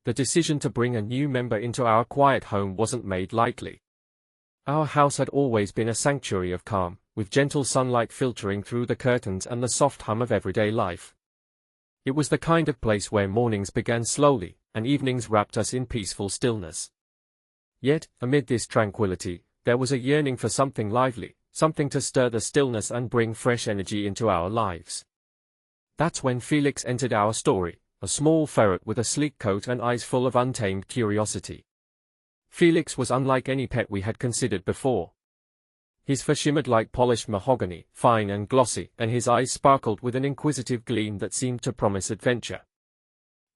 the decision to bring a new member into our quiet home wasn't made lightly. Our house had always been a sanctuary of calm, with gentle sunlight filtering through the curtains and the soft hum of everyday life. It was the kind of place where mornings began slowly, and evenings wrapped us in peaceful stillness. Yet, amid this tranquility, there was a yearning for something lively, something to stir the stillness and bring fresh energy into our lives. That's when Felix entered our story, a small ferret with a sleek coat and eyes full of untamed curiosity. Felix was unlike any pet we had considered before. His fur shimmered like polished mahogany, fine and glossy, and his eyes sparkled with an inquisitive gleam that seemed to promise adventure.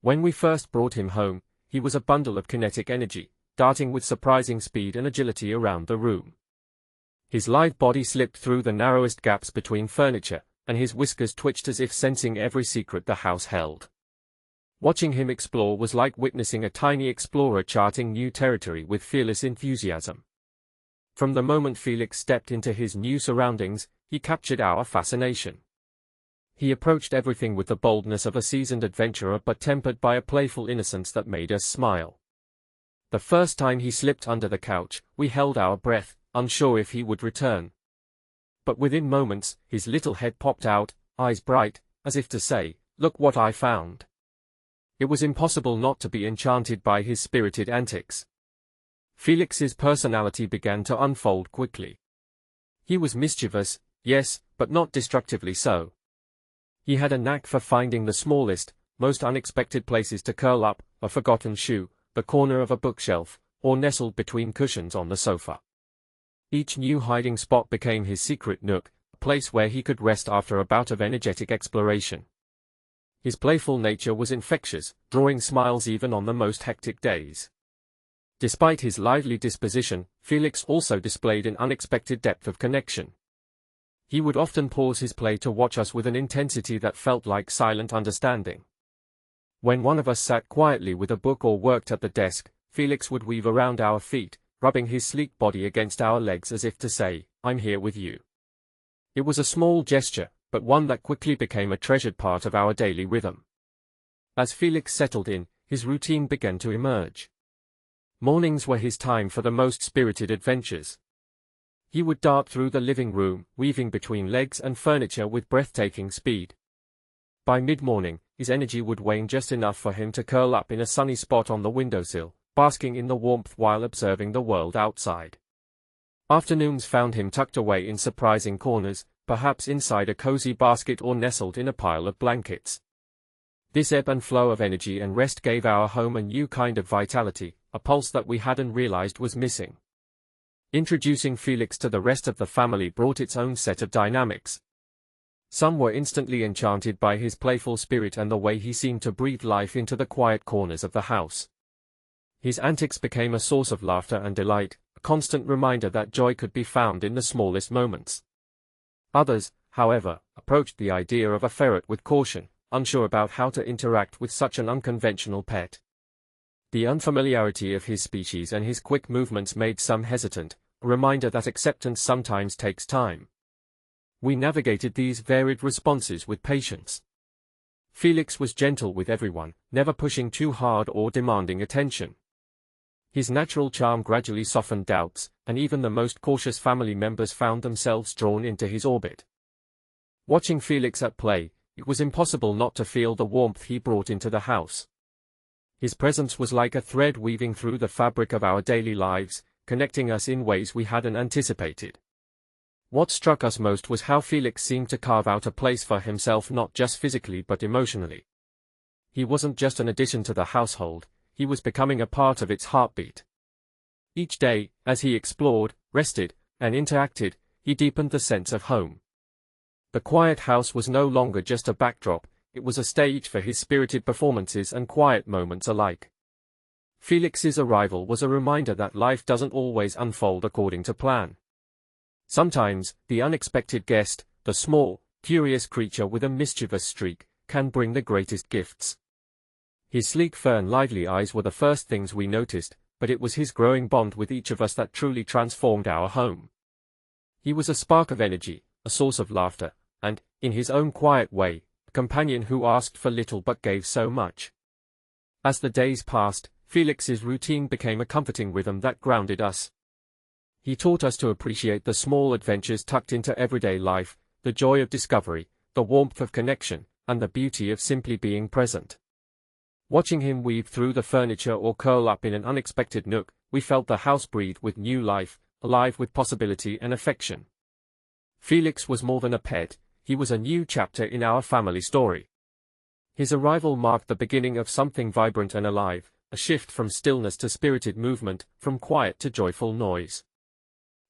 When we first brought him home, he was a bundle of kinetic energy, darting with surprising speed and agility around the room. His lithe body slipped through the narrowest gaps between furniture, and his whiskers twitched as if sensing every secret the house held. Watching him explore was like witnessing a tiny explorer charting new territory with fearless enthusiasm. From the moment Felix stepped into his new surroundings, he captured our fascination. He approached everything with the boldness of a seasoned adventurer but tempered by a playful innocence that made us smile. The first time he slipped under the couch, we held our breath, unsure if he would return. But within moments, his little head popped out, eyes bright, as if to say, "Look what I found." It was impossible not to be enchanted by his spirited antics. Felix's personality began to unfold quickly. He was mischievous, yes, but not destructively so. He had a knack for finding the smallest, most unexpected places to curl up, a forgotten shoe, the corner of a bookshelf, or nestled between cushions on the sofa. Each new hiding spot became his secret nook, a place where he could rest after a bout of energetic exploration. His playful nature was infectious, drawing smiles even on the most hectic days. Despite his lively disposition, Felix also displayed an unexpected depth of connection. He would often pause his play to watch us with an intensity that felt like silent understanding. When one of us sat quietly with a book or worked at the desk, Felix would weave around our feet, rubbing his sleek body against our legs as if to say, "I'm here with you." It was a small gesture, but one that quickly became a treasured part of our daily rhythm. As Felix settled in, his routine began to emerge. Mornings were his time for the most spirited adventures. He would dart through the living room, weaving between legs and furniture with breathtaking speed. By mid-morning, his energy would wane just enough for him to curl up in a sunny spot on the windowsill, basking in the warmth while observing the world outside. Afternoons found him tucked away in surprising corners, perhaps inside a cozy basket or nestled in a pile of blankets. This ebb and flow of energy and rest gave our home a new kind of vitality, a pulse that we hadn't realized was missing. Introducing Felix to the rest of the family brought its own set of dynamics. Some were instantly enchanted by his playful spirit and the way he seemed to breathe life into the quiet corners of the house. His antics became a source of laughter and delight, a constant reminder that joy could be found in the smallest moments. Others, however, approached the idea of a ferret with caution, unsure about how to interact with such an unconventional pet. The unfamiliarity of his species and his quick movements made some hesitant, a reminder that acceptance sometimes takes time. We navigated these varied responses with patience. Felix was gentle with everyone, never pushing too hard or demanding attention. His natural charm gradually softened doubts, and even the most cautious family members found themselves drawn into his orbit. Watching Felix at play, it was impossible not to feel the warmth he brought into the house. His presence was like a thread weaving through the fabric of our daily lives, connecting us in ways we hadn't anticipated. What struck us most was how Felix seemed to carve out a place for himself not just physically but emotionally. He wasn't just an addition to the household, he was becoming a part of its heartbeat. Each day, as he explored, rested, and interacted, he deepened the sense of home. The quiet house was no longer just a backdrop, it was a stage for his spirited performances and quiet moments alike. Felix's arrival was a reminder that life doesn't always unfold according to plan. Sometimes, the unexpected guest, the small, curious creature with a mischievous streak, can bring the greatest gifts. His sleek fur and lively eyes were the first things we noticed, but it was his growing bond with each of us that truly transformed our home. He was a spark of energy, a source of laughter, and, in his own quiet way, a companion who asked for little but gave so much. As the days passed, Felix's routine became a comforting rhythm that grounded us. He taught us to appreciate the small adventures tucked into everyday life, the joy of discovery, the warmth of connection, and the beauty of simply being present. Watching him weave through the furniture or curl up in an unexpected nook, we felt the house breathe with new life, alive with possibility and affection. Felix was more than a pet, he was a new chapter in our family story. His arrival marked the beginning of something vibrant and alive, a shift from stillness to spirited movement, from quiet to joyful noise.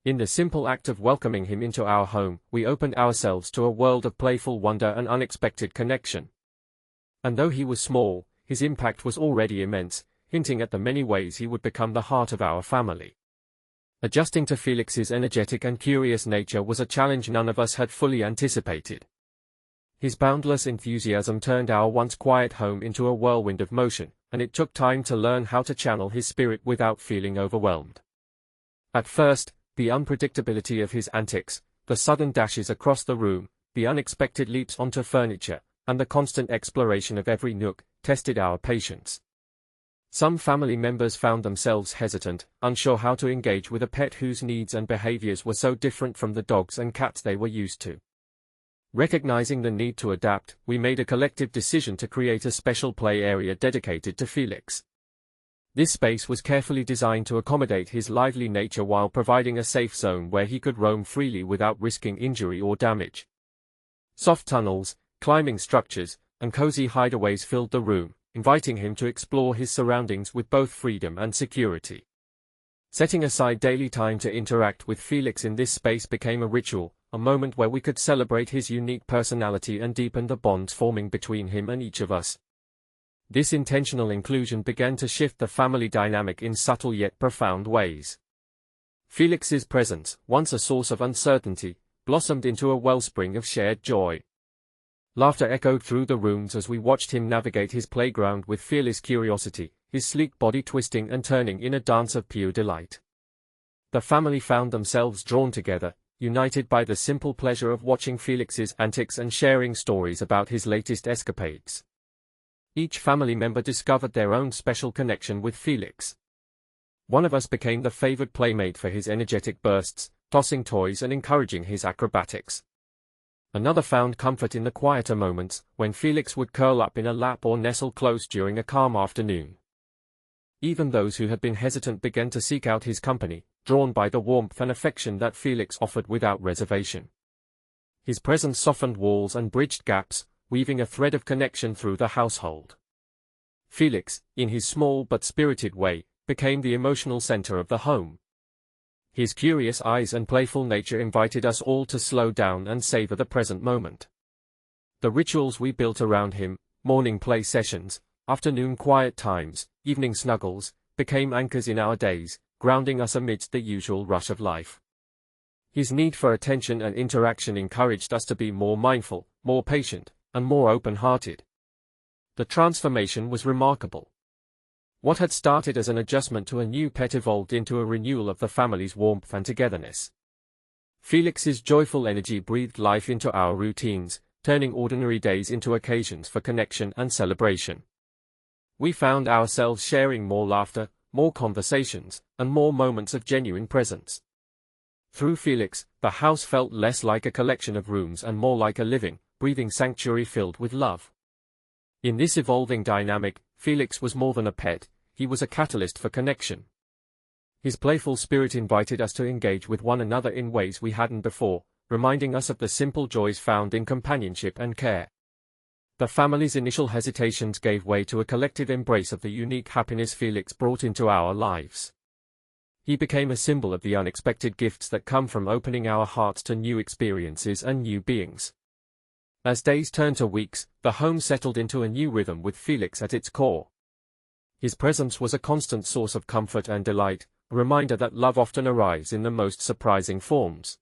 In the simple act of welcoming him into our home, we opened ourselves to a world of playful wonder and unexpected connection. And though he was small, his impact was already immense, hinting at the many ways he would become the heart of our family. Adjusting to Felix's energetic and curious nature was a challenge none of us had fully anticipated. His boundless enthusiasm turned our once quiet home into a whirlwind of motion, and it took time to learn how to channel his spirit without feeling overwhelmed. At first, the unpredictability of his antics, the sudden dashes across the room, the unexpected leaps onto furniture, and the constant exploration of every nook, tested our patience. Some family members found themselves hesitant, unsure how to engage with a pet whose needs and behaviors were so different from the dogs and cats they were used to. Recognizing the need to adapt, we made a collective decision to create a special play area dedicated to Felix. This space was carefully designed to accommodate his lively nature while providing a safe zone where he could roam freely without risking injury or damage. Soft tunnels, climbing structures, and cozy hideaways filled the room, inviting him to explore his surroundings with both freedom and security. Setting aside daily time to interact with Felix in this space became a ritual, a moment where we could celebrate his unique personality and deepen the bonds forming between him and each of us. This intentional inclusion began to shift the family dynamic in subtle yet profound ways. Felix's presence, once a source of uncertainty, blossomed into a wellspring of shared joy. Laughter echoed through the rooms as we watched him navigate his playground with fearless curiosity, his sleek body twisting and turning in a dance of pure delight. The family found themselves drawn together, united by the simple pleasure of watching Felix's antics and sharing stories about his latest escapades. Each family member discovered their own special connection with Felix. One of us became the favored playmate for his energetic bursts, tossing toys and encouraging his acrobatics. Another found comfort in the quieter moments, when Felix would curl up in a lap or nestle close during a calm afternoon. Even those who had been hesitant began to seek out his company, drawn by the warmth and affection that Felix offered without reservation. His presence softened walls and bridged gaps, weaving a thread of connection through the household. Felix, in his small but spirited way, became the emotional center of the home. His curious eyes and playful nature invited us all to slow down and savor the present moment. The rituals we built around him, morning play sessions, afternoon quiet times, evening snuggles, became anchors in our days, grounding us amidst the usual rush of life. His need for attention and interaction encouraged us to be more mindful, more patient, and more open-hearted. The transformation was remarkable. What had started as an adjustment to a new pet evolved into a renewal of the family's warmth and togetherness. Felix's joyful energy breathed life into our routines, turning ordinary days into occasions for connection and celebration. We found ourselves sharing more laughter, more conversations, and more moments of genuine presence. Through Felix, the house felt less like a collection of rooms and more like a living, breathing sanctuary filled with love. In this evolving dynamic, Felix was more than a pet, he was a catalyst for connection. His playful spirit invited us to engage with one another in ways we hadn't before, reminding us of the simple joys found in companionship and care. The family's initial hesitations gave way to a collective embrace of the unique happiness Felix brought into our lives. He became a symbol of the unexpected gifts that come from opening our hearts to new experiences and new beings. As days turned to weeks, the home settled into a new rhythm with Felix at its core. His presence was a constant source of comfort and delight, a reminder that love often arrives in the most surprising forms.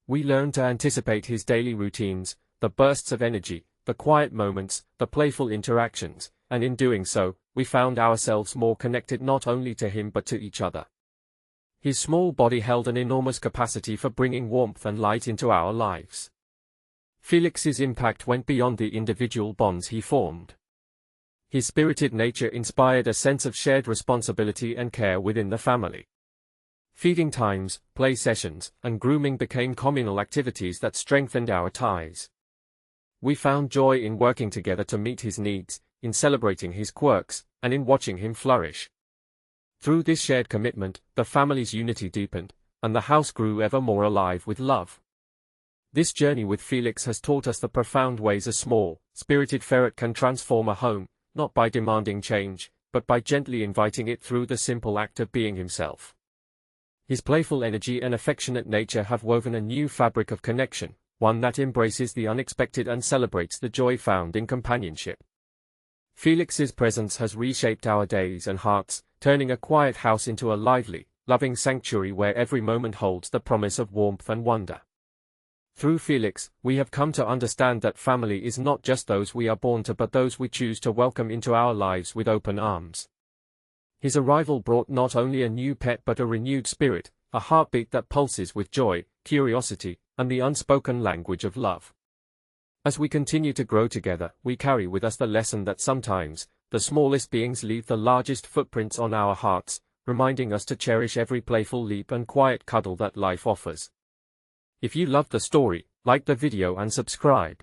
We learned to anticipate his daily routines, the bursts of energy, the quiet moments, the playful interactions, and in doing so, we found ourselves more connected not only to him but to each other. His small body held an enormous capacity for bringing warmth and light into our lives. Felix's impact went beyond the individual bonds he formed. His spirited nature inspired a sense of shared responsibility and care within the family. Feeding times, play sessions, and grooming became communal activities that strengthened our ties. We found joy in working together to meet his needs, in celebrating his quirks, and in watching him flourish. Through this shared commitment, the family's unity deepened, and the house grew ever more alive with love. This journey with Felix has taught us the profound ways a small, spirited ferret can transform a home, not by demanding change, but by gently inviting it through the simple act of being himself. His playful energy and affectionate nature have woven a new fabric of connection, one that embraces the unexpected and celebrates the joy found in companionship. Felix's presence has reshaped our days and hearts, turning a quiet house into a lively, loving sanctuary where every moment holds the promise of warmth and wonder. Through Felix, we have come to understand that family is not just those we are born to but those we choose to welcome into our lives with open arms. His arrival brought not only a new pet but a renewed spirit, a heartbeat that pulses with joy, curiosity, and the unspoken language of love. As we continue to grow together, we carry with us the lesson that sometimes, the smallest beings leave the largest footprints on our hearts, reminding us to cherish every playful leap and quiet cuddle that life offers. If you loved the story, like the video and subscribe.